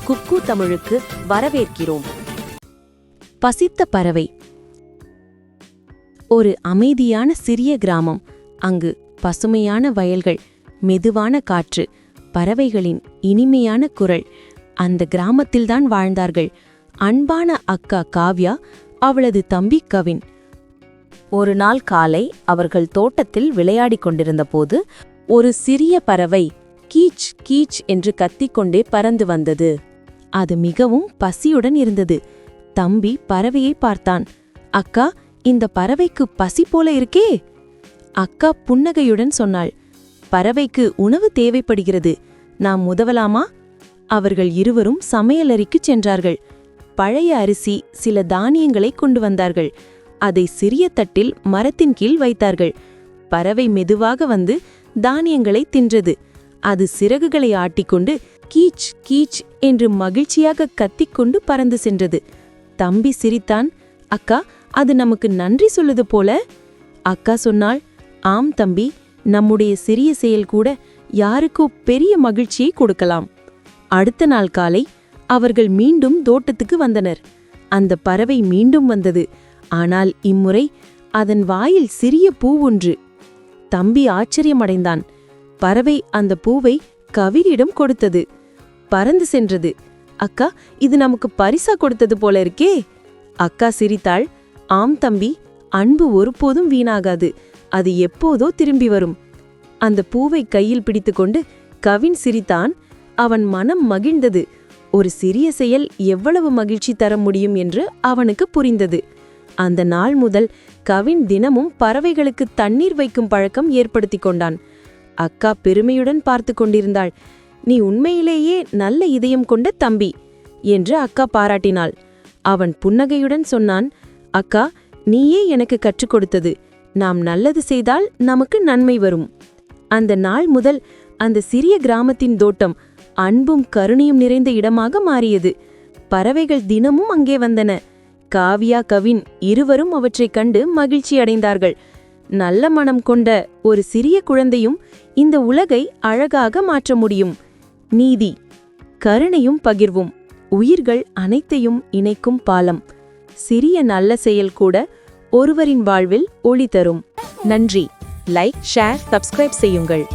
குக்கு தமிழுக்கு வரவேற்கிறோம். பசித்த பறவை. ஒரு அமைதியான சிறிய கிராமம். அங்கு பசுமையான வயல்கள், மெதுவான காற்று, பறவைகளின் இனிமையான குரல். அந்த கிராமத்தில்தான் வாழ்ந்தார்கள் அன்பான அக்கா காவ்யா, அவளது தம்பி கவின். ஒரு நாள் காலை அவர்கள் தோட்டத்தில் விளையாடிக் கொண்டிருந்த போது ஒரு சிறிய பறவை கீச் கீச் என்று கத்திக்கொண்டே பறந்து வந்தது. அது மிகவும் பசியுடன் இருந்தது. தம்பி பறவையை பார்த்தான். அக்கா, இந்த பறவைக்கு பசி போல இருக்கே. அக்கா புன்னகையுடன் சொன்னாள், பறவைக்கு உணவு தேவைப்படுகிறது, நாம் உதவலாமா? அவர்கள் இருவரும் சமையலறைக்குச் சென்றார்கள். பழைய அரிசி, சில தானியங்களை கொண்டு வந்தார்கள். அதை சிறிய தட்டில் மரத்தின் கீழ் வைத்தார்கள். பறவை மெதுவாக வந்து தானியங்களை தின்றது. அது சிறகுகளை ஆட்டிக்கொண்டு கீச் கீச் என்று மகிழ்ச்சியாக கத்திக்கொண்டு பறந்து சென்றது. தம்பி சிரித்தான். அக்கா, அது நமக்கு நன்றி சொல்லுது போல. அக்கா சொன்னாள், ஆம் தம்பி, நம்முடைய சிறிய செயல் கூட யாருக்கோ பெரிய மகிழ்ச்சியை கொடுக்கலாம். அடுத்த நாள் காலை அவர்கள் மீண்டும் தோட்டத்துக்கு வந்தனர். அந்த பறவை மீண்டும் வந்தது. ஆனால் இம்முறை அதன் வாயில் சிறிய பூ ஒன்று. தம்பி ஆச்சரியமடைந்தான். பறவை அந்த பூவை கவினிடம் கொடுத்தது. பறந்து சென்றது. அக்கா, இது நமக்கு பரிசா கொடுத்தது போல இருக்கே. அக்கா சிரித்தாள். ஆம் தம்பி, அன்பு ஒருபோதும் வீணாகாது, அது எப்போதோ திரும்பி வரும். அந்த பூவை கையில் பிடித்துக்கொண்டு கவின் சிரித்தான். அவன் மனம் மகிழ்ந்தது. ஒரு சிறிய செயல் எவ்வளவு மகிழ்ச்சி தர முடியும் என்று அவனுக்கு புரிந்தது. அந்த நாள் முதல் கவின் தினமும் பறவைகளுக்கு தண்ணீர் வைக்கும் பழக்கம் ஏற்படுத்தி கொண்டான். அக்கா பெருமையுடன் பார்த்து கொண்டிருந்தாள். நீ உண்மையிலேயே நல்ல இதயம் கொண்ட தம்பி என்று அக்கா பாராட்டினாள். அவன் புன்னகையுடன் சொன்னான், அக்கா, நீயே எனக்கு கற்றுக் கொடுத்தது. நாம் நல்லது செய்தால் நமக்கு நன்மை வரும். அந்த நாள் முதல் அந்த சிறிய கிராமத்தின் தோட்டம் அன்பும் கருணையும் நிறைந்த இடமாக மாறியது. பறவைகள் தினமும் அங்கே வந்தன. காவ்யா, கவின் இருவரும் அவற்றைக் கண்டு மகிழ்ச்சி அடைந்தார்கள். நல்ல மனம் கொண்ட ஒரு சிறிய குழந்தையும் இந்த உலகை அழகாக மாற்ற முடியும். நீதி, கருணையும் பகிர்வும் உயிர்கள் அனைத்தையும் இணைக்கும் பாலம். சிறிய நல்ல செயல் கூட ஒருவரின் வாழ்வில் ஒளி தரும். நன்றி. லைக், ஷேர், சப்ஸ்கிரைப் செய்யுங்கள்.